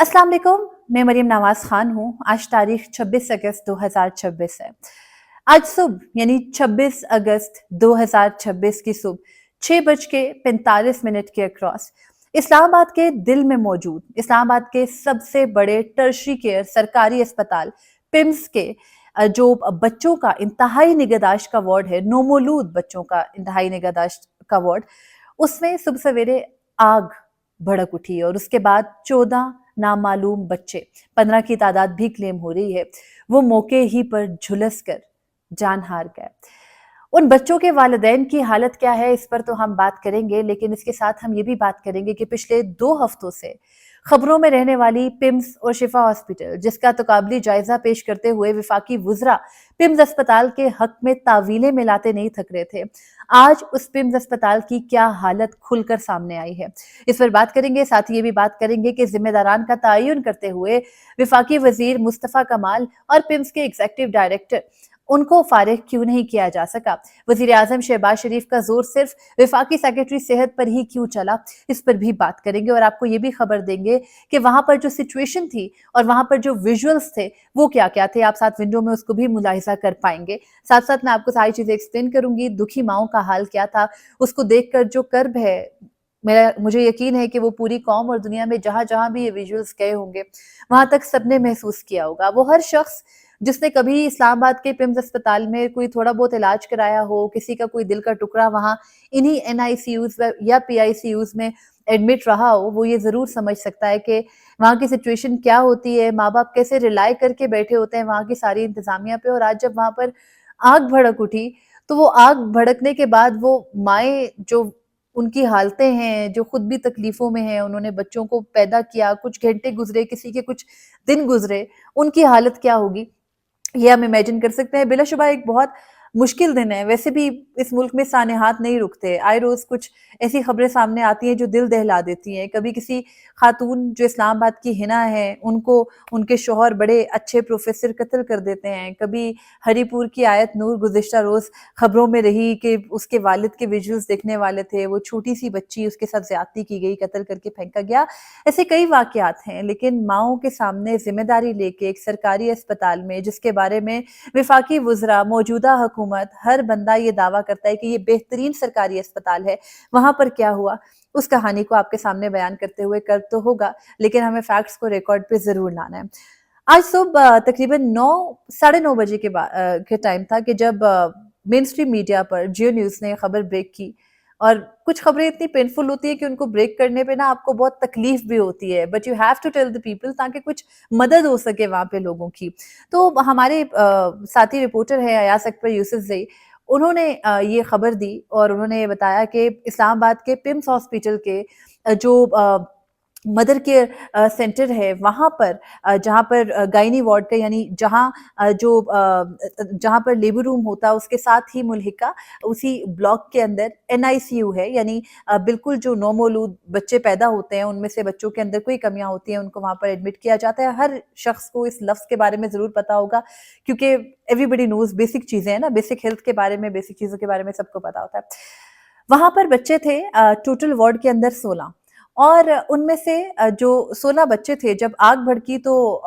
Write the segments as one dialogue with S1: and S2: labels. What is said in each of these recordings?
S1: अस्सलाम वालेकुम। मैं मरियम नवाज खान हूँ। आज तारीख 26 अगस्त 2026 है। आज सुबह यानी 26 अगस्त 2026 की सुबह 6:45 के अक्रॉस इस्लामाबाद के दिल में मौजूद इस्लामाबाद के सबसे बड़े टर्शरी केयर सरकारी अस्पताल पिम्स के जो बच्चों का इंतहाई निगहदाश्त का वार्ड है, नोमोलूद बच्चों का इंतहाई निगहदाश्त का वार्ड, उसमें सुबह सवेरे आग भड़क उठी और उसके बाद 14 नामालूम बच्चे, 15 की तादाद भी क्लेम हो रही है, वो मौके ही पर झुलस कर जान हार गए। उन बच्चों के वालिदैन की हालत क्या है, इस पर तो हम बात करेंगे, लेकिन इसके साथ हम ये भी बात करेंगे कि पिछले 2 हफ्तों से खबरों में रहने वाली पिम्स और शिफा हॉस्पिटल, जिसका तकाबली जायजा पेश करते हुए विफाकी वुज़रा पिम्स अस्पताल के हक में तावीलें मिलाते नहीं थक रहे थे। आज उस पिम्स अस्पताल की क्या हालत खुलकर सामने आई है, इस पर बात करेंगे। साथ ही ये भी बात करेंगे कि जिम्मेदारान का तयन करते हुए विफाकी वजीर मुस्तफ़ा कमाल और पिम्स के एग्जीक्यूटिव डायरेक्टर उनको फारिग क्यों नहीं किया जा सका। वजीर आजम शहबाज शरीफ का जोर सिर्फ विफाकी सेक्रेटरी सेहत पर ही क्यों चला, इस पर भी बात करेंगे और आपको ये भी खबर देंगे कि वहां पर जो सिचुएशन थी और वहां पर जो विजुअल्स थे वो क्या क्या थे, आप साथ विंडो में उसको भी मुलाहिजा कर पाएंगे। साथ साथ मैं आपको सारी चीजें एक्सप्लेन करूंगी। दुखी माओं का हाल क्या था, उसको देखकर जो कर्ब है, मुझे यकीन है कि वो पूरी कौम और दुनिया में जहां जहां भी ये विजुअल्स गए होंगे वहां तक सबने महसूस किया होगा। वो हर शख्स जिसने कभी इस्लामाबाद के पिम्स अस्पताल में कोई थोड़ा बहुत इलाज कराया हो, किसी का कोई दिल का टुकड़ा वहां इन्हीं एनआईसीयूज या पीआईसीयूज में एडमिट रहा हो, वो ये जरूर समझ सकता है कि वहाँ की सिचुएशन क्या होती है, माँ बाप कैसे रिलाई करके बैठे होते हैं वहाँ की सारी इंतजामिया पे। और आज जब वहां पर आग भड़क उठी तो वो आग भड़कने के बाद वो माएँ जो उनकी हालतें हैं, जो खुद भी तकलीफों में हैं, उन्होंने बच्चों को पैदा किया, कुछ घंटे गुजरे, किसी के कुछ दिन गुजरे, उनकी हालत क्या होगी ये हम इमेजिन कर सकते हैं। बिलाशुबा एक बहुत मुश्किल दिन है। वैसे भी इस मुल्क में सानेहात नहीं रुकते, आए रोज कुछ ऐसी खबरें सामने आती हैं जो दिल दहला देती हैं। कभी किसी खातून जो इस्लामाबाद की हिना है उनको उनके शौहर बड़े अच्छे प्रोफेसर कत्ल कर देते हैं, कभी हरीपुर की आयत नूर गुज़िश्ता रोज खबरों में रही कि उसके वालिद के विजुअल्स देखने वाले थे, वो छोटी सी बच्ची उसके साथ ज्यादती की गई, कत्ल करके फेंका गया। ऐसे कई वाकयात हैं, लेकिन माओं के सामने जिम्मेदारी लेके एक सरकारी अस्पताल में, जिसके बारे में विफाकी वुज़रा, मौजूदा हुकूमत, हर बंदा ये दावा करता है कि ये बेहतरीन सरकारी अस्पताल है, वहां पर क्या हुआ उस कहानी को आपके सामने बयान करते हुए कर तो होगा, लेकिन हमें फैक्ट्स को रिकॉर्ड पे जरूर लाना है। आज सुबह तकरीबन 9 साढ़े 9 बजे के टाइम था कि जब मेन स्ट्रीम मीडिया पर जियो न्यूज ने खबर ब्रेक की। और कुछ खबरें इतनी पेनफुल होती है कि उनको ब्रेक करने पे ना आपको बहुत तकलीफ भी होती है, but you have to tell the people ताकि कुछ मदद हो सके वहां पे लोगों की। तो हमारे साथी रिपोर्टर है अयास अकबर यूसुफ जई, उन्होंने ये खबर दी और उन्होंने बताया कि इस्लामाबाद के पिम्स हॉस्पिटल के जो मदर केयर सेंटर है वहां पर जहां पर गायनी वार्ड का यानी जहां पर लेबर रूम होता है उसके साथ ही मुल्हिका उसी ब्लॉक के अंदर एनआईसीयू है, यानी बिल्कुल जो नौमौलूद बच्चे पैदा होते हैं उनमें से बच्चों के अंदर कोई कमियां होती हैं उनको वहां पर एडमिट किया जाता है। हर शख्स को इस लफ्ज के बारे में जरूर पता होगा क्योंकि एवरीबडी नोज, बेसिक चीजें हैं ना, बेसिक हेल्थ के बारे में, बेसिक चीजों के बारे में सबको पता होता है। वहां पर बच्चे थे टोटल वार्ड के अंदर 16, और उनमें से जो 16 बच्चे थे जब आग भड़की तो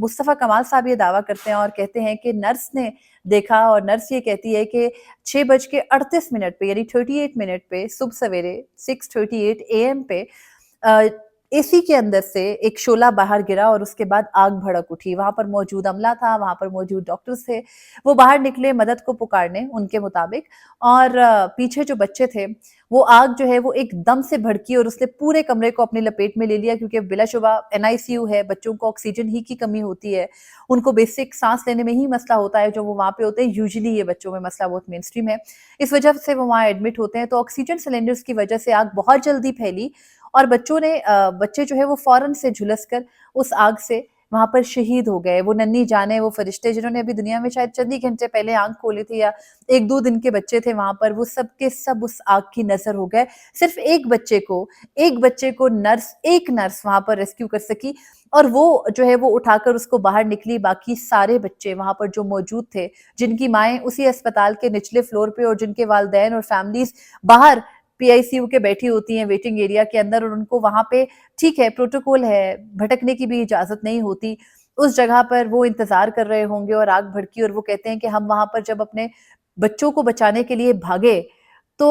S1: मुस्तफ़ा कमाल साहब ये दावा करते हैं और कहते हैं कि नर्स ने देखा, और नर्स ये कहती है कि 6:38 पे यानी 38 पे सुबह सवेरे 6:38 AM पे एसी के अंदर से एक शोला बाहर गिरा और उसके बाद आग भड़क उठी। वहां पर मौजूद अमला था, वहां पर मौजूद डॉक्टर्स थे, वो बाहर निकले मदद को पुकारने उनके मुताबिक। और पीछे जो बच्चे थे वो आग जो है वो एकदम से भड़की और उसने पूरे कमरे को अपनी लपेट में ले लिया, क्योंकि बिलाशुबा एनआईसीयू है, बच्चों को ऑक्सीजन ही की कमी होती है, उनको बेसिक सांस लेने में ही मसला होता है जो वो वहां पे होते हैं। यूजुअली ये बच्चों में मसला बहुत मेन स्ट्रीम है, इस वजह से वो वहां एडमिट होते हैं। तो ऑक्सीजन सिलेंडर्स की वजह से आग बहुत जल्दी फैली और बच्चे जो है वो फौरन से झुलस कर उस आग से वहां पर शहीद हो गए। वो नन्ही जाने, वो फरिश्ते जिन्होंने अभी दुनिया में शायद चंद ही घंटे पहले आंख खोली थी या 1-2 दिन के बच्चे थे वहां पर, वो सब के सब उस आग की नजर हो गए। सिर्फ एक बच्चे को एक नर्स वहां पर रेस्क्यू कर सकी और वो जो है वो उठाकर उसको बाहर निकली। बाकी सारे बच्चे वहां पर जो मौजूद थे, जिनकी माएँ उसी अस्पताल के निचले फ्लोर पे और जिनके वालिदैन और फैमिलीज बाहर PICU کے بیٹھی ہوتی ہیں ویٹنگ ایریا کے اندر, اور ان کو وہاں پہ ٹھیک ہے پروٹوکول ہے, بھٹکنے کی بھی اجازت نہیں ہوتی, اس جگہ پر وہ انتظار کر رہے ہوں گے اور آگ بھڑکی, اور وہ کہتے ہیں کہ ہم وہاں پر جب اپنے بچوں کو بچانے کے لیے بھاگے تو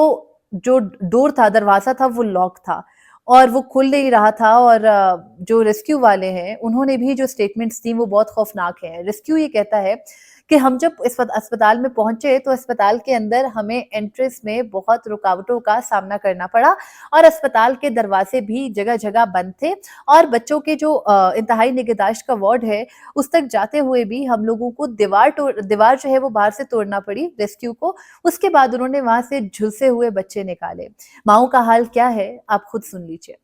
S1: جو ڈور تھا, دروازہ تھا, وہ لاک تھا اور وہ کھل نہیں رہا تھا, اور جو ریسکیو والے ہیں انہوں نے بھی جو سٹیٹمنٹس دی وہ بہت خوفناک ہیں. ریسکیو یہ کہتا ہے کہ ہم جب اس اسپتال میں پہنچے تو اسپتال کے اندر ہمیں انٹریس میں بہت رکاوٹوں کا سامنا کرنا پڑا, اور اسپتال کے دروازے بھی جگہ جگہ بند تھے, اور بچوں کے جو انتہائی نگہداشت کا وارڈ ہے اس تک جاتے ہوئے بھی ہم لوگوں کو دیوار جو ہے وہ باہر سے توڑنا پڑی ریسکیو کو. اس کے بعد انہوں نے وہاں سے جھلسے ہوئے بچے نکالے. ماؤں کا حال کیا ہے آپ خود سن لیجئے.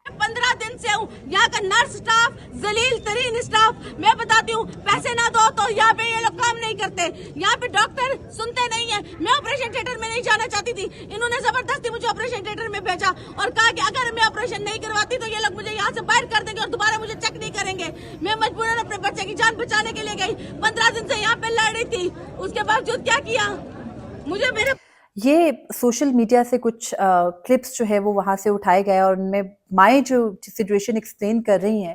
S2: 15 دن سے ہوں یہاں کا نرس سٹاف, ذلیل ترین سٹاف. میں بتاتی ہوں پیسے نہ دو تو یہاں پہ یہ لوگ کام نہیں کرتے, یہاں پہ ڈاکٹر سنتے نہیں ہیں. میں آپریشن تھیٹر میں نہیں جانا چاہتی تھی, انہوں نے زبردستی مجھے آپریشن تھیٹر میں بھیجا اور کہا کہ اگر میں آپریشن نہیں کرواتی تو یہ لوگ مجھے یہاں سے باہر کر دیں گے اور دوبارہ مجھے چیک نہیں کریں گے. میں مجبوراً اپنے بچے کی جان بچانے کے لیے گئی. 15 دن سے یہاں پہ لڑ رہی تھی, اس کے باوجود کیا کیا مجھے میرے
S1: یہ سوشل میڈیا سے کچھ کلپس جو ہے وہ وہاں سے اٹھائے گئے, اور ان میں مائیں جو سچویشن ایکسپلین کر رہی ہیں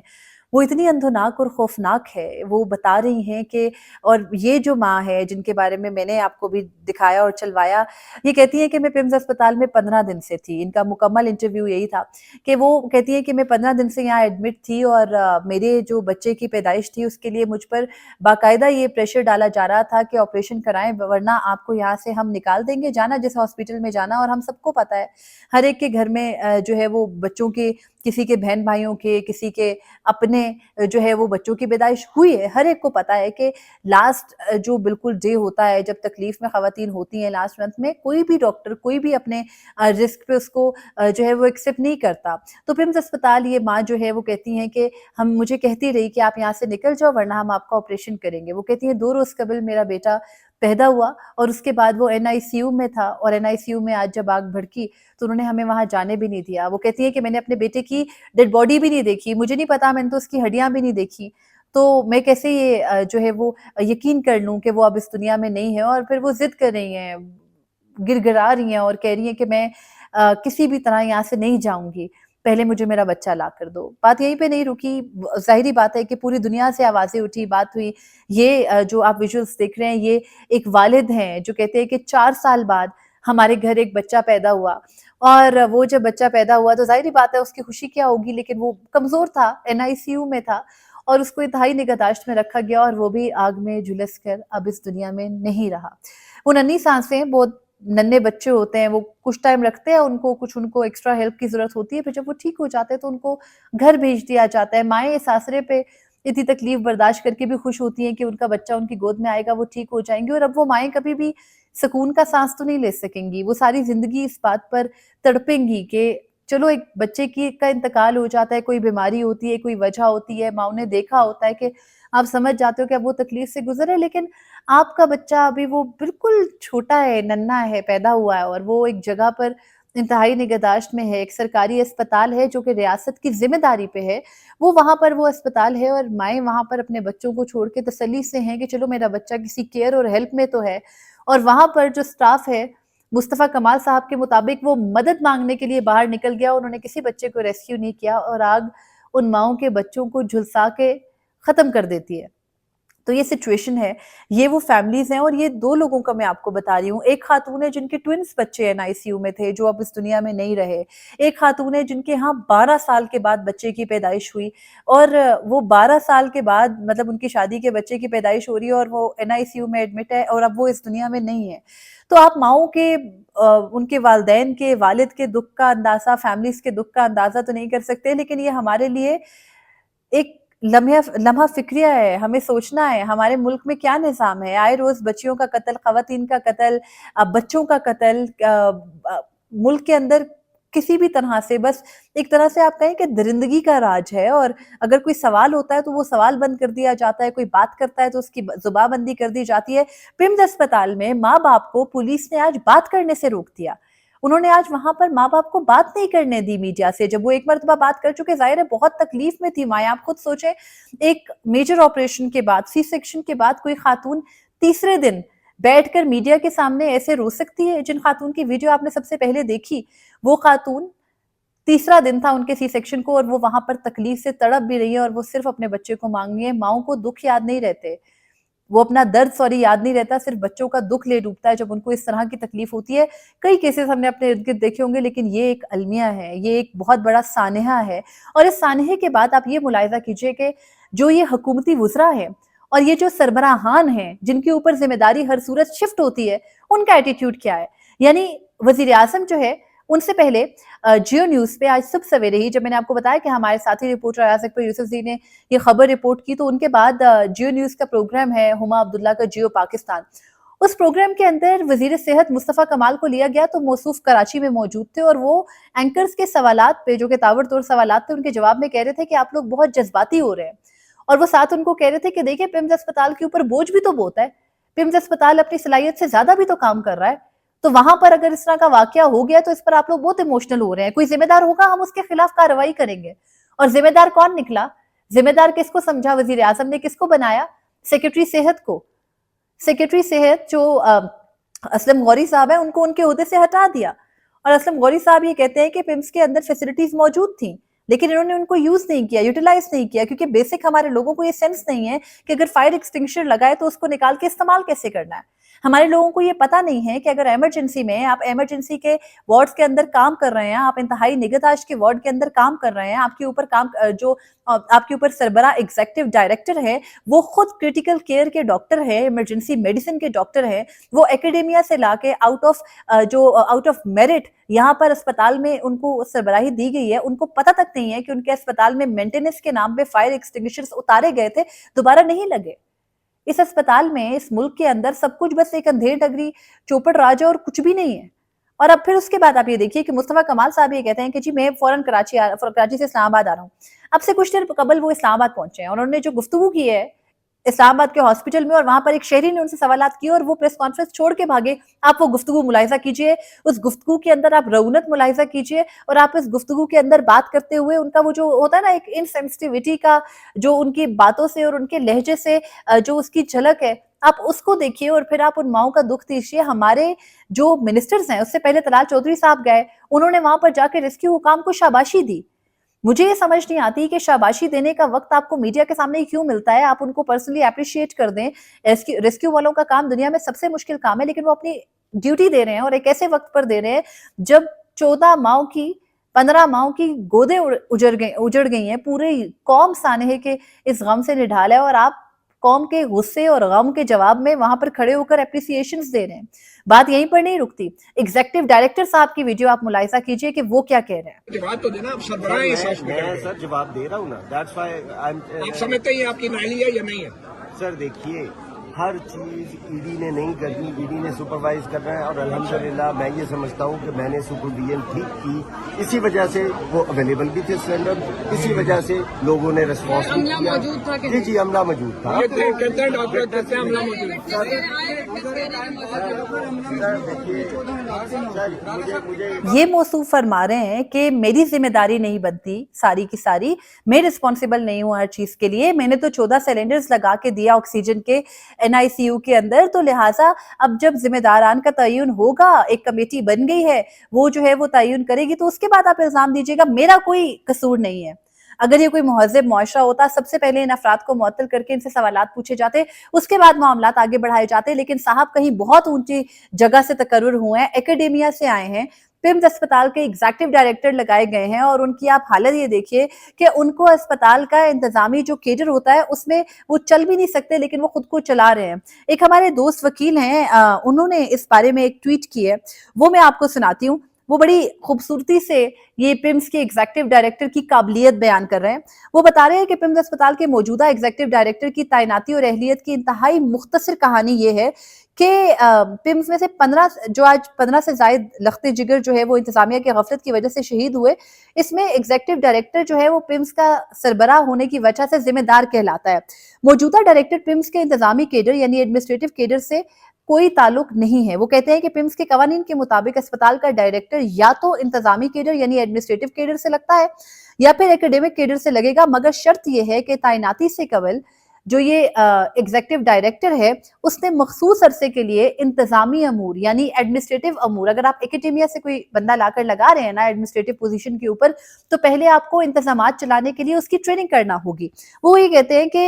S1: وہ اتنی اندھوناک اور خوفناک ہے. وہ بتا رہی ہیں کہ, اور یہ جو ماں ہے جن کے بارے میں نے آپ کو بھی دکھایا اور چلوایا, یہ کہتی ہیں کہ میں پمز اسپتال میں 15 دن سے تھی. ان کا مکمل انٹرویو یہی تھا کہ وہ کہتی ہیں کہ میں 15 دن سے یہاں ایڈمٹ تھی, اور میرے جو بچے کی پیدائش تھی اس کے لیے مجھ پر باقاعدہ یہ پریشر ڈالا جا رہا تھا کہ آپریشن کرائیں ورنہ آپ کو یہاں سے ہم نکال دیں گے, جانا جس ہاسپٹل میں جانا. اور ہم سب کو پتا ہے ہر ایک کے گھر میں جو ہے وہ بچوں کے, کسی کے بہن بھائیوں کے, کسی کے اپنے جو ہے وہ بچوں کی پیدائش ہوئی ہے. ہر ایک کو پتا ہے کہ لاسٹ جو بالکل ڈے ہوتا ہے جب تکلیف میں خواتین ہوتی ہیں لاسٹ منتھ میں, کوئی بھی ڈاکٹر کوئی بھی اپنے رسک پہ اس کو جو ہے وہ ایکسیپٹ نہیں کرتا. تو پمز اسپتال یہ ماں جو ہے وہ کہتی ہیں کہ مجھے کہتی رہی کہ آپ یہاں سے نکل جاؤ ورنہ ہم آپ کا آپریشن کریں گے. وہ کہتی ہیں 2 روز قبل میرا بیٹا پیدا ہوا اور اس کے بعد وہ NICU میں تھا, اور NICU میں آج جب آگ بھڑکی تو انہوں نے ہمیں وہاں جانے بھی نہیں دیا. وہ کہتی ہے کہ میں نے اپنے بیٹے کی ڈیڈ باڈی بھی نہیں دیکھی, مجھے نہیں پتا, میں نے تو اس کی ہڈیاں بھی نہیں دیکھی, تو میں کیسے یہ جو ہے وہ یقین کر لوں کہ وہ اب اس دنیا میں نہیں ہے. اور پھر وہ ضد کر رہی ہیں, گر گرا رہی ہیں اور کہہ رہی ہیں کہ میں کسی بھی طرح یہاں سے نہیں جاؤں گی, پہلے مجھے میرا بچہ لا کر دو. بات یہیں پہ نہیں رکی, ظاہری بات ہے کہ پوری دنیا سے آوازیں اٹھی, بات ہوئی. یہ جو آپ ویژولز دیکھ رہے ہیں یہ ایک والد ہیں جو کہتے ہیں کہ 4 سال بعد ہمارے گھر ایک بچہ پیدا ہوا, اور وہ جب بچہ پیدا ہوا تو ظاہری بات ہے اس کی خوشی کیا ہوگی, لیکن وہ کمزور تھا, NICU میں تھا, اور اس کو انتہائی نگہداشت میں رکھا گیا, اور وہ بھی آگ میں جھلس کر اب اس دنیا میں نہیں رہا. وہ ننھی سانسیں, بہت ننے بچے ہوتے ہیں, وہ کچھ ٹائم رکھتے ہیں, ان کو ایکسٹرا ہیلپ کی ضرورت ہوتی ہے, پھر جب وہ ٹھیک ہو جاتے ہیں تو ان کو گھر بھیج دیا جاتا ہے. مائیں اس آسرے پہ اتنی تکلیف برداشت کر کے بھی خوش ہوتی ہیں کہ ان کا بچہ ان کی گود میں آئے گا, وہ ٹھیک ہو جائیں گے, اور اب وہ مائیں کبھی بھی سکون کا سانس تو نہیں لے سکیں گی. وہ ساری زندگی اس بات پر تڑپیں گی کہ چلو ایک بچے کا انتقال ہو جاتا ہے, کوئی بیماری ہوتی ہے, کوئی وجہ ہوتی ہے, ماں نے دیکھا ہوتا ہے کہ آپ سمجھ جاتے ہو کہ اب وہ تکلیف سے گزر ہے, لیکن آپ کا بچہ ابھی وہ بالکل چھوٹا ہے, ننھا ہے, پیدا ہوا ہے, اور وہ ایک جگہ پر انتہائی نگہداشت میں ہے. ایک سرکاری اسپتال ہے جو کہ ریاست کی ذمہ داری پہ ہے, وہ وہاں پر وہ اسپتال ہے, اور مائیں وہاں پر اپنے بچوں کو چھوڑ کے تسلی سے ہیں کہ چلو میرا بچہ کسی کیئر اور ہیلپ میں تو ہے. اور وہاں پر جو سٹاف ہے, مصطفیٰ کمال صاحب کے مطابق وہ مدد مانگنے کے لیے باہر نکل گیا, انہوں نے کسی بچے کو ریسکیو نہیں کیا, اور آگ ان ماؤں کے بچوں کو جھلسا کے ختم کر دیتی ہے. تو یہ سچویشن ہے, یہ وہ فیملیز ہیں, اور یہ 2 لوگوں کا میں آپ کو بتا رہی ہوں. ایک خاتون ہے جن کے ٹوئنس بچے NICU میں تھے جو اب اس دنیا میں نہیں رہے. ایک خاتون ہے جن کے ہاں 12 سال کے بعد بچے کی پیدائش ہوئی, اور وہ 12 سال کے بعد مطلب ان کی شادی کے بچے کی پیدائش ہو رہی ہے, اور وہ NICU میں ایڈمٹ ہے, اور اب وہ اس دنیا میں نہیں ہے. تو آپ ماؤں کے, ان کے والدین کے, والد کے دکھ کا اندازہ, فیملیز کے دکھ کا اندازہ تو نہیں کر سکتے, لیکن یہ ہمارے لیے ایک لمحہ فکریہ ہے. ہمیں سوچنا ہے ہمارے ملک میں کیا نظام ہے. آئے روز بچیوں کا قتل, خواتین کا قتل, بچوں کا قتل, ملک کے اندر کسی بھی طرح سے, بس ایک طرح سے آپ کہیں کہ درندگی کا راج ہے, اور اگر کوئی سوال ہوتا ہے تو وہ سوال بند کر دیا جاتا ہے, کوئی بات کرتا ہے تو اس کی زبان بندی کر دی جاتی ہے. پمز اسپتال میں ماں باپ کو پولیس نے آج بات کرنے سے روک دیا. انہوں نے آج وہاں پر ماں باپ کو بات نہیں کرنے دی میڈیا سے, جب وہ ایک مرتبہ بات کر چکے. ظاہر ہے بہت تکلیف میں تھی مائیں, آپ خود سوچیں, ایک میجر آپریشن کے بعد, سی سیکشن کے بعد کوئی خاتون تیسرے دن बैठ कर मीडिया के सामने ऐसे रो सकती है? जिन खातून की वीडियो आपने सबसे पहले देखी, वो खातून तीसरा दिन था उनके सी सेक्शन को और वो वहां पर तकलीफ से तड़प भी रही है और वो सिर्फ अपने बच्चे को मांग रही है। माओ को दुख याद नहीं रहते, वो अपना दर्द याद नहीं रहता, सिर्फ बच्चों का दुख ले डूबता है जब उनको इस तरह की तकलीफ होती है। कई केसेस हमने अपने इर्द गिर्द देखे होंगे, लेकिन ये एक अलमिया है, ये एक बहुत बड़ा सानहा है। और इस सानहे के बाद आप ये मुलाहिजा कीजिए कि जो ये हुकूमती वुज़रा है और ये जो सरबराहान हैं जिनके ऊपर जिम्मेदारी हर सूरत शिफ्ट होती है, उनका एटीट्यूड क्या है। यानी वजीर आजम जो है, उनसे पहले जियो न्यूज पे आज सुबह सवेरे ही, जब मैंने आपको बताया कि हमारे साथी रिपोर्टर अयाज अकबर यूसुफ जी ने ये खबर रिपोर्ट की, तो उनके बाद जियो न्यूज का प्रोग्राम है हुमा अब्दुल्ला का जियो पाकिस्तान, उस प्रोग्राम के अंदर वजीर सेहत मुस्तफ़ा कमाल को लिया गया। तो मौसूफ कराची में मौजूद थे और वो एंकर्स के सवालात पे, जो कि ताबड़तोड़ सवालात थे, उनके जवाब में कह रहे थे कि आप लोग बहुत जज्बाती हो रहे हैं। और वो साथ उनको कह रहे थे कि देखिए, पिम्स अस्पताल के ऊपर बोझ भी तो बहुत है, पिम्स अस्पताल अपनी सलाहियत से ज्यादा भी तो काम कर रहा है, तो वहां पर अगर इस तरह का वाकया हो गया तो इस पर आप लोग बहुत इमोशनल हो रहे हैं, कोई जिम्मेदार होगा, हम उसके खिलाफ कार्रवाई करेंगे। और जिम्मेदार कौन निकला? जिम्मेदार किसको समझा वजीर आजम ने? किसको बनाया? सेक्रेटरी सेहत को। सेक्रेटरी सेहत जो असलम गौरी साहब है, उनको उनके ओहदे से हटा दिया। और असलम गौरी साहब ये कहते हैं कि पिम्स के अंदर फैसिलिटीज मौजूद थी, लेकिन इन्होंने उनको यूज नहीं किया, यूटिलाइज नहीं किया, क्योंकि बेसिक हमारे लोगों को ये सेंस नहीं है कि अगर फायर एक्सटिंग्विशर लगाए तो उसको निकाल के इस्तेमाल कैसे करना है। हमारे लोगों को ये पता नहीं है कि अगर इमरजेंसी में आप इमरजेंसी के वार्ड्स के अंदर काम कर रहे हैं, आप इंतहाई निगहदाश्त के वार्ड के अंदर काम कर रहे हैं, आपके ऊपर जो आपके ऊपर सरबरा एग्जीक्यूटिव डायरेक्टर है, वो खुद क्रिटिकल केयर के डॉक्टर है, इमरजेंसी मेडिसिन के डॉक्टर है, वो एकेडेमिया से लाके आउट ऑफ मेरिट यहाँ पर अस्पताल में उनको सरबराही दी गई है। उनको पता तक नहीं है कि उनके अस्पताल में मेंटेनेंस के नाम पे फायर एक्सटिंग्विशर्स उतारे गए थे, दोबारा नहीं लगे। इस अस्पताल में, इस मुल्क के अंदर सब कुछ बस एक अंधेर नगरी, चौपड़ राज और कुछ भी नहीं है। और अब फिर उसके बाद आप ये देखिए कि मुस्तफा कमाल साहब ये कहते हैं कि जी मैं फौरन कराची से इस्लामाबाद आ रहा हूँ। अब से कुछ देर कबल वो इस्लामाबाद पहुंचे हैं और उन्होंने जो गुफ्तगू की है इस्लामाबाद के हॉस्पिटल में, और वहां पर एक शहरी ने उनसे सवालात किए और वो प्रेस कॉन्फ्रेंस छोड़ के भागे। आप वो गुफ्तगू मुलाहिजा कीजिए, उस गुफ्तगू के अंदर आप रौनक मुलाहिजा कीजिए, और आप इस गुफ्तगू के अंदर बात करते हुए उनका वो जो होता है ना एक इनसेंसिटिविटी का, जो उनकी बातों से और उनके लहजे से जो उसकी झलक है, आप उसको देखिए और फिर आप उन माओं का दुख दीजिए। हमारे जो मिनिस्टर्स हैं, उससे पहले तलाल चौधरी साहब गए, उन्होंने वहां पर जाकर रेस्क्यू हुकाम को शाबाशी दी। मुझे ये समझ नहीं आती कि शाबाशी देने का वक्त आपको मीडिया के सामने ही क्यों मिलता है। आप उनको पर्सनली अप्रिशिएट कर दें। रेस्क्यू वालों का काम दुनिया में सबसे मुश्किल काम है, लेकिन वो अपनी ड्यूटी दे रहे हैं और एक ऐसे वक्त पर दे रहे हैं जब 14 माओ की 15 माओ की गोदे उजड़ गई हैं, पूरी कौम सानहे के इस गम से निढाल है, और आप कौम के गुस्से और गम के जवाब में वहां पर खड़े होकर एप्रिसिएशंस दे रहे हैं। बात यहीं पर नहीं रुकती। एग्जीक्यूटिव डायरेक्टर साहब की वीडियो आप मुलाहिजा कीजिए कि वो क्या कह रहे हैं।
S3: जवाब तो देना, आप सरबराह हैं इस हॉस्पिटल
S4: मैं सर जवाब दे रहा हूँ ना, दैट्स व्हाई
S3: आप समझते हैं आपकी नाली है या नहीं है?
S4: सर देखिए, हर चीज ईडी ने नहीं करनी, ईडी ने सुपरवाइज करना है, और अल्हम्दुलिल्लाह मैं ये समझता हूँ कि मैंने सुपरविजन ठीक की, इसी वजह से वो अवेलेबल भी थे सिलेंडर, इसी वजह से लोगों ने रिस्पॉन्स भी किया। जी जी, अमला मौजूद था।
S3: कहते हैं डॉक्टर, कहते हैं अमला मौजूद।
S1: ये मौसूफ फरमा रहे हैं कि मेरी जिम्मेदारी नहीं बनती सारी की सारी, मैं रिस्पॉन्सिबल नहीं हूँ हर चीज के लिए, मैंने तो 14 सिलेंडर्स लगा के दिया ऑक्सीजन के NICU के अंदर, तो लिहाजा अब जब जिम्मेदारान का तयन होगा, एक कमेटी बन गई है, वो जो है वो तयन करेगी, तो उसके बाद आप इल्जाम दीजिएगा। मेरा कोई कसूर नहीं है। अगर ये कोई मुहज़्ज़ब मुआशरा होता, सबसे पहले इन अफराद को मुअत्तल करके इनसे सवालात पूछे जाते, उसके बाद मामलात आगे बढ़ाए जाते। लेकिन साहब कहीं बहुत ऊंची जगह से तकर्रुर हुए हैं, एकेडेमिया से आए हैं, पिम्स अस्पताल के एग्जीक्यूटिव डायरेक्टर लगाए गए हैं, और उनकी आप हालत ये देखिए कि उनको अस्पताल का इंतजामी जो केडर होता है उसमें वो चल भी नहीं सकते, लेकिन वो खुद को चला रहे हैं। एक हमारे दोस्त वकील हैं, उन्होंने इस बारे में एक ट्वीट की है, वो मैं आपको सुनाती हूँ। वो बड़ी खूबसूरती से ये पिम्स के एग्जीक्यूटिव डायरेक्टर की काबिलियत बयान कर रहे हैं। वो बता रहे हैं कि पिम्स अस्पताल के मौजूदा एग्जीक्यूटिव डायरेक्टर की तैनाती और अहलियत की इंतहाई मुख्तसर कहानी ये है कि पिम्स में से 15 से जायद लख्ते जिगर जो है वो इंतजामिया की गफलत की वजह से शहीद हुए। इसमें एग्जीक्यूटिव डायरेक्टर जो है वो पिम्स का सरबराह होने की वजह से जिम्मेदार कहलाता है। मौजूदा डायरेक्टर पिम्स के इंतजामी केडर यानी एडमिनिस्ट्रेटिव केडर से कोई ताल्लुक नहीं है। वो कहते हैं कि पिम्स के कवानीन के मुताबिक अस्पताल का डायरेक्टर या तो इंतजामी केडर यानी एडमिनिस्ट्रेटिव केडर से लगता है या फिर एकेडमिक केडर से लगेगा, मगर शर्त यह है कि तैनाती से कबल जो ये एग्जीक्यूटिव डायरेक्टर है उसने मखसूस अरसे के लिए इंतजामी अमूर यानी एडमिनिस्ट्रेटिव अमूर, अगर आप एकेडेमिया से कोई बंदा लाकर लगा रहे हैं ना एडमिनिस्ट्रेटिव पोजीशन के ऊपर, तो पहले आपको इंतजामात चलाने के लिए उसकी ट्रेनिंग करना होगी। वो ये कहते हैं कि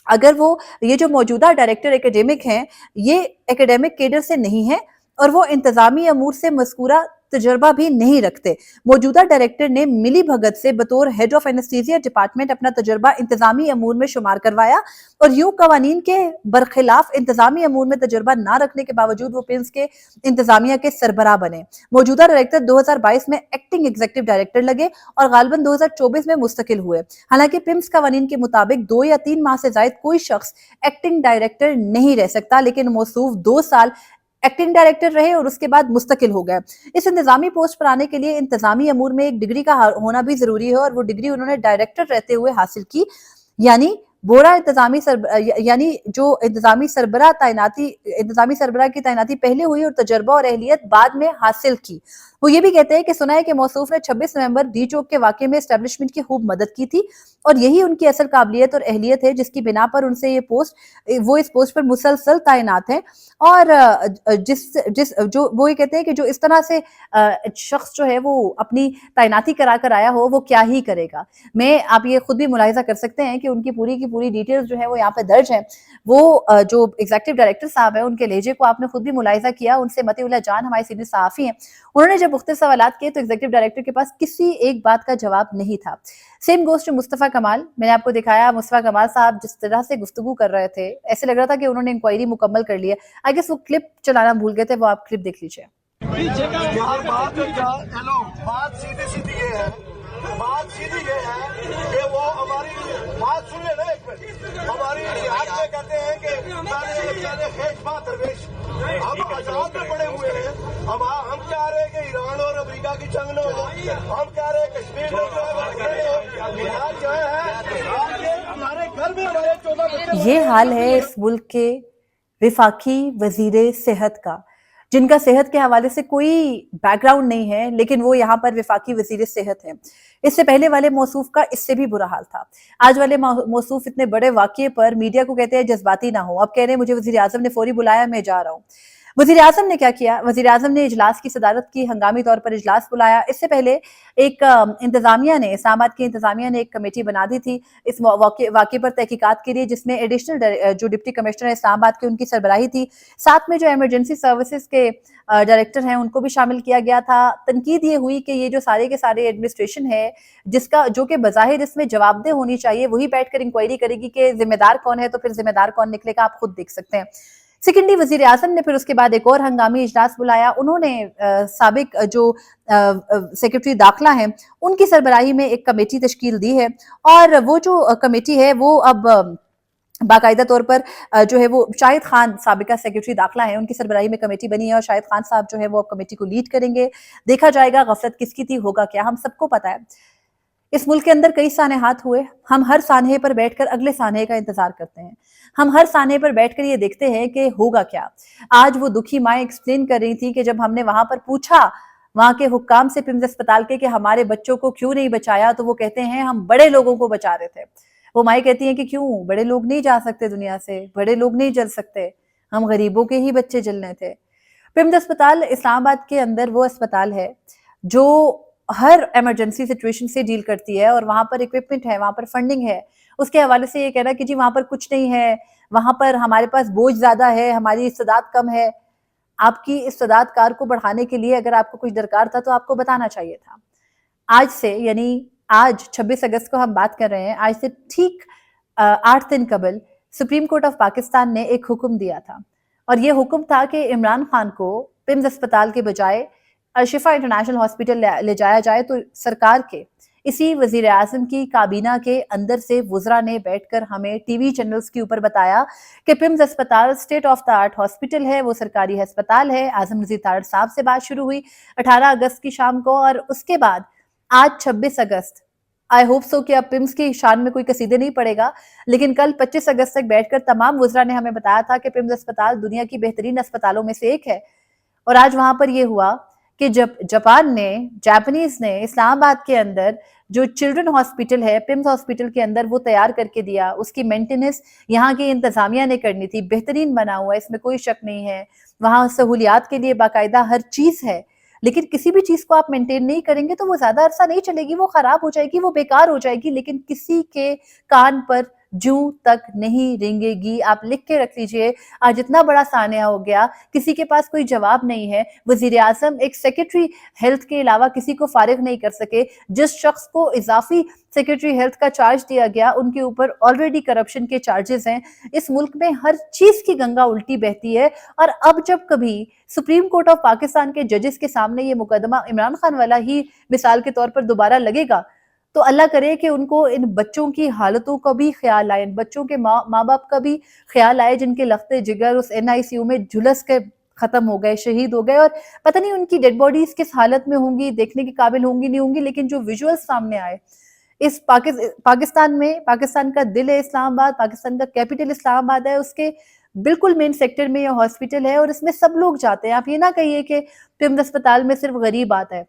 S1: अगर वो ये जो मौजूदा डायरेक्टर एकेडमिक हैं ये एकेडमिक केडर से नहीं है और वो इंतजामी अमूर से मज़कूरा तजर्बा भी नहीं रखते। मौजूदा डायरेक्टर ने मिली भगत से बतौर हेड ऑफ एनेस्थीसिया डिपार्टमेंट अपना तजर्बा इंतजामी अमूर में शुमार करवाया और यूं कवानीन के बरखिलाफ इंतजामी अमूर में तजर्बा ना रखने के बावजूद वो पिम्स के इंतजामिया के सरबराह बने। मौजूदा डायरेक्टर 2022 में एक्टिंग एग्जीक्यूटिव डायरेक्टर लगे और गालिबन 2024 में मुस्तकिल हुए। हालांकि पिम्स कवानीन के मुताबिक 2 या 3 माह से जायद कोई शख्स एक्टिंग डायरेक्टर नहीं रह सकता, लेकिन मौसूफ 2 साल एक्टिंग डायरेक्टर रहे और उसके बाद मुस्तकिल हो गए। इस इंतजामी पोस्ट पर आने के लिए इंतजामी अमूर में एक डिग्री का होना भी जरूरी है और वो डिग्री उन्होंने डायरेक्टर रहते हुए हासिल की, यानी बोरा यानी जो इंतजामी सरबराह की तैनाती पहले हुई और तजर्बा और अहलियत बाद में हासिल की। वो ये भी कहते हैं कि सुना है कि मौसूफ ने 26 नवंबर डी चौक के वाक़े में एस्टेब्लिशमेंट की खूब मदद की थी और यही उनकी असल काबिलियत और अहलियत है जिसकी बिना पर उनसे वो इस पोस्ट पर मुसलसल तैनात हैं। और वो ये कहते हैं कि जो इस तरह से शख्स जो है वो अपनी तैनाती करा कर आया हो वो क्या ही करेगा। आप ये खुद भी मुलाहिजा कर सकते हैं कि उनकी पूरी की पूरी डिटेल्स जो है वो यहाँ पे दर्ज है। वो जो एग्जीक्यूटिव डायरेक्टर साहब है उनके लहजे को आपने खुद भी मुलाहिजा किया। उनसे मतीउल्लाह जान हमारे सीनियर सहाफ़ी हैं, उन्होंने जब मुख्तलिफ सवालात किए तो एग्जीक्यूटिव डायरेक्टर के पास किसी एक बात का जवाब नहीं था। सेम गोज़ टू मुस्तफ़ा कमाल। मैंने आपको दिखाया मुस्तफ़ा कमाल साहब जिस तरह से गुफ्तगू कर रहे थे ऐसे लग रहा था कि उन्होंने इंक्वायरी मुकम्मल कर ली है। आई गेस वो क्लिप चलाना भूल गए थे, वो आप क्लिप देख लीजिए।
S5: बात सीधी ये है कि वो हमारी बात सुनिए ना एक मिनट, हमारी रियासत में कहते हैं कि हम आजाद में पड़े हुए हैं। हम कह रहे हैं कि ईरान और अमेरिका की जंग न हो, हम कह रहे हैं कश्मीर में जो है हमारे घर में हमारे 14 बच्चे।
S1: ये हाल है इस मुल्क के विफाकी वजीर सेहत का, जिनका सेहत के हवाले से कोई बैकग्राउंड नहीं है, लेकिन वो यहाँ पर विफाकी वजीर सेहत है। इससे पहले वाले मौसूफ का इससे भी बुरा हाल था। आज वाले मौसूफ इतने बड़े वाक़ये पर मीडिया को कहते हैं जज्बाती ना हो। अब कह रहे हैं मुझे वजीर आज़म ने फौरी बुलाया, मैं जा रहा हूँ। वजीर आज़म ने क्या किया? वजीर आज़म ने इजलास की सदारत की, हंगामी तौर पर इजलास बुलाया। इससे पहले एक इंतजामिया ने, इस्लामाबाद की इंतजामिया ने एक कमेटी बना दी थी इस वाक़े पर तहकीकात के लिए, जिसमें एडिशनल जो डिप्टी कमिश्नर इस्लामाबाद की उनकी सरबराही थी। साथ में जो इमरजेंसी सर्विसेज के डायरेक्टर हैं उनको भी शामिल किया गया था। तनकीद ये हुई कि ये जो सारे के सारे एडमिनिस्ट्रेशन है जो कि बज़ाहिर इसमें जवाबदेह होनी चाहिए, वही बैठकर इंक्वायरी करेगी कि जिम्मेदार कौन है, तो फिर जिम्मेदार कौन निकलेगा आप खुद देख सकते हैं। सेकेंडली वजीर आज़म ने फिर उसके बाद एक और हंगामी इजलास बुलाया। उन्होंने साबिक जो सेक्रेटरी दाखिला हैं उनकी सरबराही में एक कमेटी तश्कील दी है और वो जो कमेटी है वो अब बाकायदा तौर पर जो है वो शाहिद खान साबिका सेक्रेटरी दाखिला है, उनकी सरबराही में कमेटी बनी है और शाहिद खान साहब जो है वो अब कमेटी को लीड करेंगे। देखा जाएगा गफलत किसकी थी, होगा क्या। हम सबको पता है इस मुल्क के अंदर कई सानहात हुए। हम हर सानहे पर बैठकर अगले सानहे का इंतजार करते हैं। हम हर सानहे पर बैठकर ये देखते हैं कि होगा क्या। आज वो दुखी माएँ एक्सप्लेन कर रही थी कि जब हमने वहां पर पूछा वहां के हुक्काम से पिम्स अस्पताल के कि हमारे बच्चों को क्यों नहीं बचाया, तो वो कहते हैं हम बड़े लोगों को बचा रहे थे। वो माएँ कहती हैं कि क्यों, बड़े लोग नहीं जा सकते दुनिया से, बड़े लोग नहीं जल सकते, हम गरीबों के ही बच्चे जलने थे। पिम्स अस्पताल इस्लामाबाद के अंदर वो अस्पताल है जो हर इमरजेंसी सिचुएशन से डील करती है और वहां पर इक्विपमेंट है, वहां पर फंडिंग है। उसके हवाले से ये कहना कि जी वहां पर कुछ नहीं है, वहां पर हमारे पास बोझ ज्यादा है, हमारी इस्तेदाद कम है। आपकी इस्तेदाद कार को बढ़ाने के लिए अगर आपको कुछ दरकार था तो आपको बताना चाहिए था। आज से, यानी आज 26 अगस्त को हम बात कर रहे हैं, आज से ठीक 8 दिन कबल सुप्रीम कोर्ट ऑफ पाकिस्तान ने एक हुक्म दिया था और ये हुक्म था कि इमरान खान को पिम्स अस्पताल के बजाय शिफा इंटरनेशनल हॉस्पिटल ले जाया जाए। तो सरकार के इसी वजीर आज़म की काबीना के अंदर से वुज़रा ने बैठकर हमें टीवी चैनल्स के ऊपर बताया कि पिम्स अस्पताल state of the art hospital है, वो सरकारी अस्पताल है। आज़म नज़ीर तारड़ साहब से बात शुरू हुई 18 अगस्त की शाम को और उसके बाद आज 26 अगस्त, आई होप सो कि अब पिम्स की शान में कोई कसीदे नहीं पड़ेगा, लेकिन कल 25 अगस्त तक बैठकर तमाम वुज़रा ने हमें बताया था कि पिम्स अस्पताल दुनिया की बेहतरीन अस्पतालों में से एक है। और आज वहां पर यह हुआ कि जब जापानीज ने इस्लामाबाद के अंदर जो चिल्ड्रन हॉस्पिटल है पिम्स हॉस्पिटल के अंदर वो तैयार करके दिया, उसकी मेंटेनेंस यहाँ की इंतजामिया ने करनी थी, बेहतरीन बना हुआ है, इसमें कोई शक नहीं है, वहाँ सहूलियात के लिए बाकायदा हर चीज़ है, लेकिन किसी भी चीज़ को आप मेंटेन नहीं करेंगे तो वो ज़्यादा अरसा नहीं चलेगी, वो ख़राब हो जाएगी, वो बेकार हो जाएगी, लेकिन किसी के कान पर जूं तक नहीं रेंगेगी। आप लिख के रख लीजिए, आज इतना बड़ा सानिया हो गया, किसी के पास कोई जवाब नहीं है, वज़ीर आज़म एक सेक्रेटरी हेल्थ के अलावा किसी को फारिग नहीं कर सके, जिस शख्स को इजाफी सेक्रेटरी हेल्थ का चार्ज दिया गया उनके ऊपर ऑलरेडी करप्शन के चार्जेस हैं। इस मुल्क में हर चीज़ की गंगा उल्टी बहती है, और अब जब कभी सुप्रीम कोर्ट ऑफ पाकिस्तान के जजेस के सामने ये मुकदमा इमरान खान वाला ही मिसाल के तौर पर दोबारा लगेगा, तो अल्लाह करे कि उनको इन बच्चों की हालतों का भी ख्याल आए, इन बच्चों के माँ बाप का भी ख्याल आए जिनके लख्ते जिगर उस NICU में झुलस के खत्म हो गए, शहीद हो गए, और पता नहीं उनकी डेड बॉडीज किस हालत में होंगी, देखने के काबिल होंगी नहीं होंगी, लेकिन जो विजुअल्स सामने आए इस पाकिस्तान में, पाकिस्तान का दिल है इस्लामाबाद, पाकिस्तान का कैपिटल इस्लामाबाद है, उसके बिल्कुल मेन सेक्टर में ये हॉस्पिटल है और इसमें सब लोग जाते हैं। आप ये ना कहिए कि पिम्स अस्पताल में सिर्फ गरीब आता है,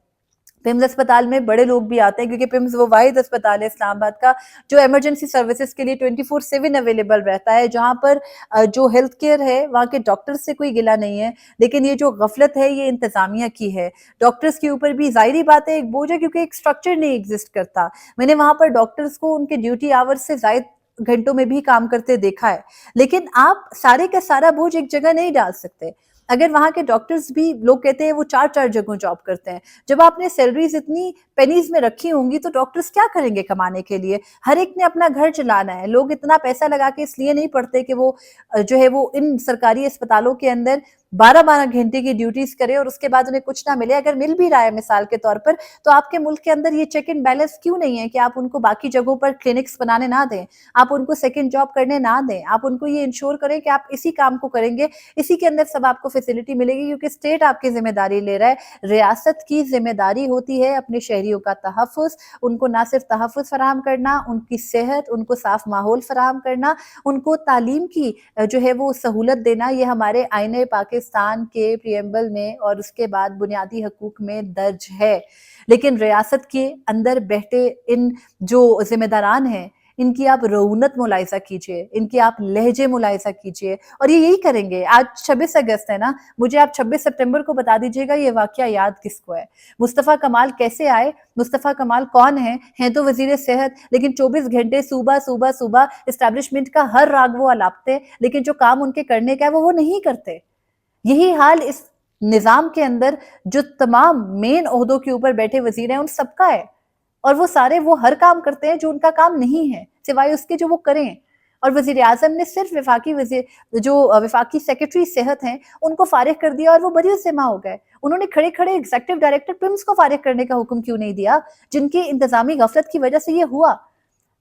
S1: पिम्स अस्पताल में बड़े लोग भी आते हैं, क्योंकि पिम्स वो वाहिद अस्पताल है इस्लामाबाद का जो इमरजेंसी सर्विसेज के लिए 24/7 अवेलेबल रहता है, जहां पर जो हेल्थ केयर है वहां के डॉक्टर्स से कोई गिला नहीं है, लेकिन ये जो गफलत है ये इंतजामिया की है। डॉक्टर्स के ऊपर भी जाहिर बात है एक बोझ है, क्योंकि एक स्ट्रक्चर नहीं एग्जिस्ट करता। मैंने वहां पर डॉक्टर्स को उनके ड्यूटी आवर्स से ज्यादा घंटों में भी काम करते देखा है, लेकिन आप सारे का सारा बोझ एक जगह नहीं डाल सकते। अगर वहाँ के डॉक्टर्स भी, लोग कहते हैं वो 4-4 जगहों जॉब करते हैं, जब आपने सैलरीज इतनी पेनीज में रखी होंगी तो डॉक्टर्स क्या करेंगे कमाने के लिए? हर एक ने अपना घर चलाना है, लोग इतना पैसा लगा के इसलिए नहीं पढ़ते कि वो जो है वो इन सरकारी अस्पतालों के अंदर 12-12 घंटे की ड्यूटीज करे और उसके बाद उन्हें कुछ ना मिले। अगर मिल भी रहा है मिसाल के तौर पर, तो आपके मुल्क के अंदर ये चेक एंड बैलेंस क्यों नहीं है कि आप उनको बाकी जगहों पर क्लिनिक्स बनाने ना दें, आप उनको सेकंड जॉब करने ना दें, आप उनको ये इंश्योर करें कि आप इसी काम को करेंगे, इसी के अंदर सब आपको फैसिलिटी मिलेगी, क्योंकि स्टेट आपकी जिम्मेदारी ले रहा है। रियासत की जिम्मेदारी होती है अपने शहरियों का तहफ़्फ़ुज़, उनको ना सिर्फ तहफ़्फ़ुज़ फराहम करना, उनकी सेहत, उनको साफ माहौल फराहम करना, उनको तालीम की जो है वो सहूलत देना। ये हमारे आईने पाकिस्तान के प्रियम्बल में और उसके बाद बुनियादी हकूक में दर्ज है। लेकिन रियासत के अंदर बैठे इन जो जिम्मेदारान हैं, इनकी आप रऊनत मुलाहिजा कीजिए, इनकी आप लहजे मुलाहिजा कीजिए, और ये यही करेंगे। आज 26 अगस्त है ना, मुझे आप 26 सितंबर को बता दीजिएगा ये वाकया याद किसको है। मुस्तफ़ा कमाल कैसे आए? मुस्तफ़ा कमाल कौन है? हैं तो वजीर सेहत, लेकिन 24 घंटे सुबह इस्टेब्लिशमेंट का हर राग वो अलापते, लेकिन जो काम उनके करने का है वो नहीं करते। यही हाल इस निज़ाम के अंदर जो तमाम मेन ओहदों के ऊपर बैठे वजीर हैं उन सबका है, और वो सारे वो हर काम करते हैं जो उनका काम नहीं है, सिवाय उसके जो वो करें। और वजीर आजम ने सिर्फ वफाकी सेक्रेटरी सेहत हैं उनको फारिग कर दिया और वो बरी ज़िम्मा हो गए। उन्होंने खड़े खड़े एग्जीक्यूटिव डायरेक्टर पिम्स को फारिग करने का हुक्म क्यों नहीं दिया, जिनकी इंतजामी गफलत की वजह से ये हुआ।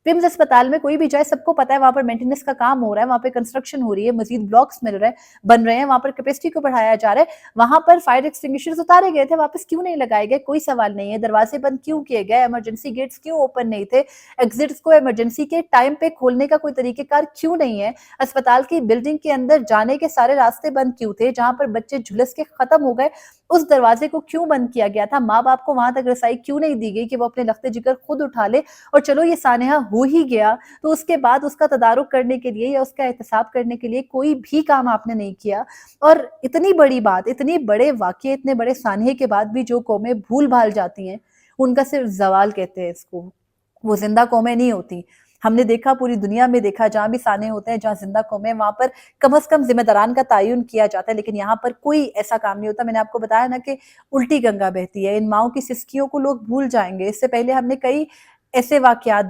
S1: पिम्स अस्पताल में कोई भी जाए, सबको पता है वहां पर मेंटेनेंस का काम हो रहा है, वहां पर कंस्ट्रक्शन हो रही है, मजीद ब्लॉक्स बन रहे हैं, वहां पर कैपेसिटी को बढ़ाया जा रहा है, वहां पर फायर एक्सटिंग्विशर्स उतारे गए थे, वापस क्यों नहीं लगाए गए, कोई सवाल नहीं है। दरवाजे बंद क्यों किए गए, इमरजेंसी गेट्स क्यों ओपन नहीं थे, एग्जिट्स को इमरजेंसी के टाइम पे खोलने का कोई तरीकेकार क्यों नहीं है, अस्पताल की बिल्डिंग के अंदर जाने के सारे रास्ते बंद क्यों थे, जहां पर बच्चे झुलस के खत्म हो गए उस दरवाजे को क्यों बंद किया गया था, माँ बाप को वहां तक रसाई क्यों नहीं दी गई कि वो अपने लख्ते जिगर खुद उठा ले, और चलो ये सानेहा हो ही गया तो उसके बाद उसका तदारुक करने के लिए या उसका एहतसाब करने के लिए कोई भी काम आपने नहीं किया। और इतनी बड़ी बात, इतने बड़े वाक़ये, इतने बड़े सानहे के बाद भी जो कौमें भूल भाल जाती हैं उनका सिर्फ जवाल कहते हैं इसको, वो जिंदा कौमें नहीं होती। हमने देखा, पूरी दुनिया में देखा, जहां भी साने होते हैं, जहां जिंदा कौमें, वहां पर कम से कम जिम्मेदारान का तायुन किया जाता है, लेकिन यहाँ पर कोई ऐसा काम नहीं होता। मैंने आपको बताया ना कि उल्टी गंगा बहती है, इन माओं की सिस्कियों को लोग भूल जाएंगे। इससे पहले हमने कई ऐसे वाकयात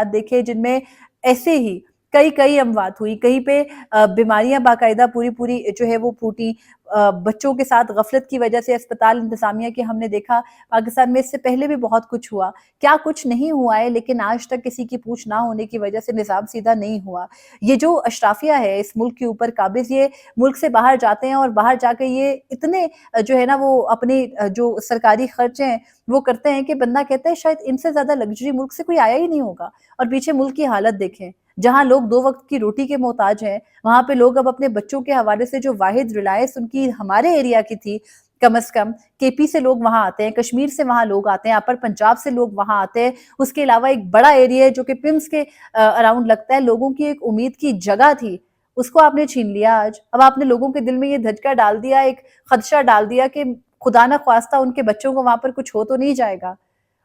S1: देखे जिनमें ऐसे ही कई अमवात हुई, कहीं पे बीमारियां बाकायदा पूरी जो है वो फूटी, बच्चों के साथ गफलत की वजह से अस्पताल इंतजामिया के हमने देखा। पाकिस्तान में इससे पहले भी बहुत कुछ हुआ, क्या कुछ नहीं हुआ है, लेकिन आज तक किसी की पूछ ना होने की वजह से निज़ाम सीधा नहीं हुआ। ये जो अशराफिया है इस मुल्क के ऊपर काबिज, ये मुल्क से बाहर जाते हैं और बाहर जाकर ये इतने जो है ना वो अपने जो सरकारी खर्चे हैं वो करते हैं कि बंदा कहता है शायद इनसे ज्यादा लग्जरी मुल्क से कोई आया ही नहीं होगा। और पीछे मुल्क की हालत देखें, जहां लोग 2 वक्त की रोटी के मोहताज हैं, वहां पे लोग अब अपने बच्चों के हवाले से जो वाहिद रिलायंस उनकी हमारे एरिया की थी कम से कम केपी से लोग वहां आते हैं, कश्मीर से वहां लोग आते हैं, अपर पंजाब से लोग वहां आते हैं। उसके अलावा एक बड़ा एरिया है जो कि पिम्स के अराउंड लगता है। लोगों की एक उम्मीद की जगह थी, उसको आपने छीन लिया आज। अब आपने लोगों के दिल में ये धचका डाल दिया, एक खदशा डाल दिया कि खुदा ना ख्वास्ता उनके बच्चों को वहां पर कुछ हो तो नहीं जाएगा,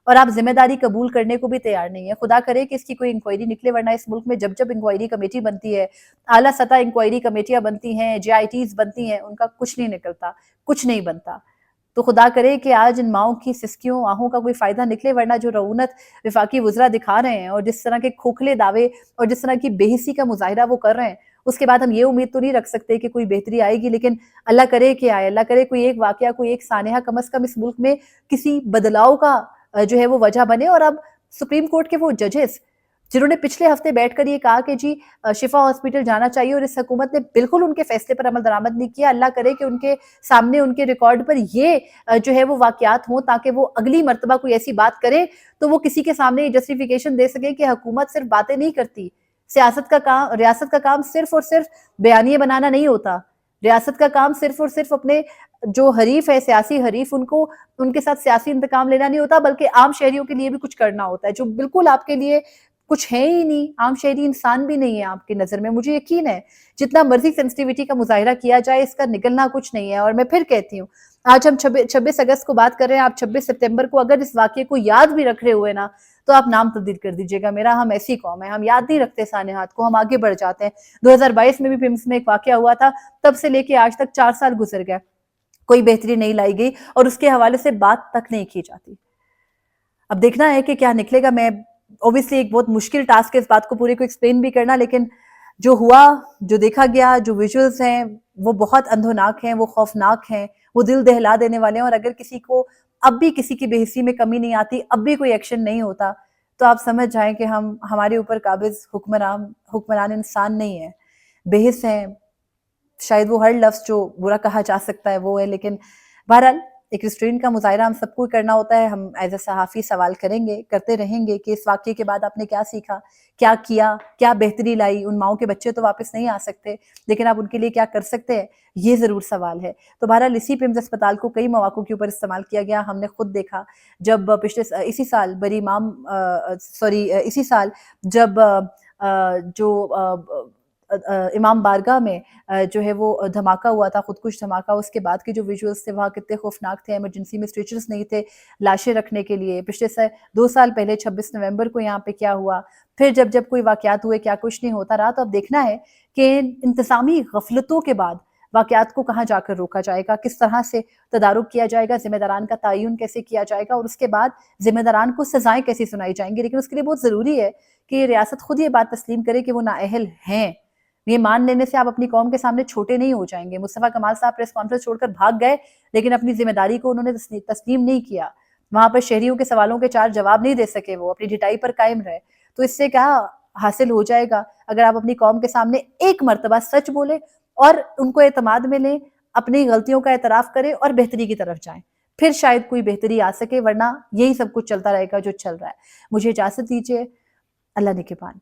S1: और आप जिम्मेदारी कबूल करने को भी तैयार नहीं है। खुदा करे कि इसकी कोई इंक्वायरी निकले, वरना इस मुल्क में जब जब इंक्वायरी कमेटी बनती है, आला सतह इंक्वायरी कमेटियां बनती हैं, JITs बनती हैं, उनका कुछ नहीं निकलता, कुछ नहीं बनता। तो खुदा करे कि आज इन माओं की सिसकियों आहों का कोई फायदा निकले, वरना जो रऊनत विफाकी वुज़रा दिखा रहे हैं और जिस तरह के खोखले दावे और जिस तरह की बेहिसी का मुजाहिरा वो कर रहे हैं, उसके बाद हम ये उम्मीद तो नहीं रख सकते कि कोई बेहतरी आएगी। लेकिन अल्लाह करे कि आए, अल्लाह करे कोई एक वाकया, कोई एक सानेहा कम से कम इस मुल्क में किसी बदलाव का जो है वो वजह बने। और अब सुप्रीम कोर्ट के वो जजेस जिन्होंने पिछले हफ्ते बैठकर ये कहा कि जी शिफा हॉस्पिटल जाना चाहिए, और इस हुकूमत ने बिल्कुल उनके फैसले पर अमल दरामद नहीं किया, अल्लाह करे कि उनके सामने, उनके रिकॉर्ड पर ये जो है वो वाकयात हों, ताकि वो अगली मर्तबा कोई ऐसी बात करे तो वो किसी के सामने ये जस्टिफिकेशन दे सके कि हुकूमत सिर्फ बातें नहीं करती, सियासत का काम, रियासत का काम सिर्फ और सिर्फ बयानिए बनाना नहीं होता। रियासत का काम सिर्फ और सिर्फ अपने जो हरीफ है, सियासी हरीफ, उनको उनके साथ सियासी इंतकाम लेना नहीं होता, बल्कि आम शहरियों के लिए भी कुछ करना होता है, जो बिल्कुल आपके लिए कुछ है ही नहीं। आम शहरी इंसान भी नहीं है आपकी नजर में। मुझे यकीन है जितना मर्जी सेंसिटिविटी का मुजाहिरा किया जाए, इसका निकलना कुछ नहीं है। और मैं फिर कहती हूँ, आज हम 26 अगस्त को बात कर रहे हैं, आप 26 सितंबर को अगर इस वाकये को याद भी रख रहे हुए ना, तो आप नाम तब्दील कर दीजिएगा मेरा। हम ऐसी कौम है, हम याद नहीं रखते सानेहात को, हम आगे बढ़ जाते हैं। 2022 में भी पिम्स में एक वाकया हुआ था, तब से लेके आज तक 4 साल गुजर गए, कोई बेहतरी नहीं लाई गई और उसके हवाले से बात तक नहीं की जाती। अब देखना है कि क्या निकलेगा। मैं ऑब्वियसली एक बहुत मुश्किल टास्क है इस बात को पूरे को एक्सप्लेन भी करना, लेकिन जो हुआ, जो देखा गया, जो विजुअल्स हैं वो बहुत अंधोनाक हैं, वो खौफनाक हैं, वो दिल दहला देने वाले हैं। और अगर किसी को अब भी किसी की बेहिसी में कमी नहीं आती, अब भी कोई एक्शन नहीं होता, तो आप समझ जाएं कि हमारे ऊपर काबिज हुक्मरान इंसान नहीं है, बेहिस हैं। शायद वो हर लफ्ज जो बुरा कहा जा सकता है वो है, लेकिन बहरहाल एक रिस्ट्रेंट का मुजाहिरा हम सबको करना होता है। हम एज ए सहाफ़ी सवाल करेंगे, करते रहेंगे कि इस वाक़ये के बाद आपने क्या सीखा, क्या किया, क्या बेहतरी लाई। उन माओं के बच्चे तो वापस नहीं आ सकते, लेकिन आप उनके लिए क्या कर सकते हैं, ये ज़रूर सवाल है। तो बहरहाल इसी पिम्स अस्पताल को कई मौक़ों के ऊपर इस्तेमाल किया गया। हमने खुद देखा जब इसी साल जब जो इमाम बारगाह में जो है वो धमाका हुआ था, खुदकुश धमाका, उसके बाद के जो विजुअल्स थे वहाँ कितने खौफनाक थे। इमरजेंसी में स्ट्रेचर्स नहीं थे लाशें रखने के लिए। पिछले से 2 साल पहले 26 नवंबर को यहाँ पे क्या हुआ, फिर जब कोई वाकयात हुए, क्या कुछ नहीं होता रहा। तो अब देखना है कि इंतज़ामी गफलतों के बाद वाकयात को कहाँ जाकर रोका जाएगा, किस तरह से तदारुक किया जाएगा, जिम्मेदारान का तयन कैसे किया जाएगा, और उसके बाद जिम्मेदारान को सजाएं कैसे सुनाई जाएंगी। लेकिन उसके लिए बहुत ज़रूरी है कि रियासत खुद ये बात तस्लीम करे कि वो नाअहल हैं। ये मान लेने से आप अपनी कौम के सामने छोटे नहीं हो जाएंगे। मुस्तफा कमाल साहब प्रेस कॉन्फ्रेंस छोड़कर भाग गए, लेकिन अपनी जिम्मेदारी को उन्होंने तस्लीम नहीं किया। वहां पर शहरियों के सवालों के 4 जवाब नहीं दे सके, वो अपनी ढिठाई पर कायम रहे। तो इससे क्या हासिल हो जाएगा, अगर आप अपनी कौम के सामने एक मर्तबा सच बोले और उनको एतमाद में लें, अपनी गलतियों का एतराफ करें और बेहतरी की तरफ जाएं, फिर शायद कोई बेहतरी आ सके, वरना यही सब कुछ चलता रहेगा जो चल रहा है। मुझे इजाजत दीजिए, अल्लाह निगहबान।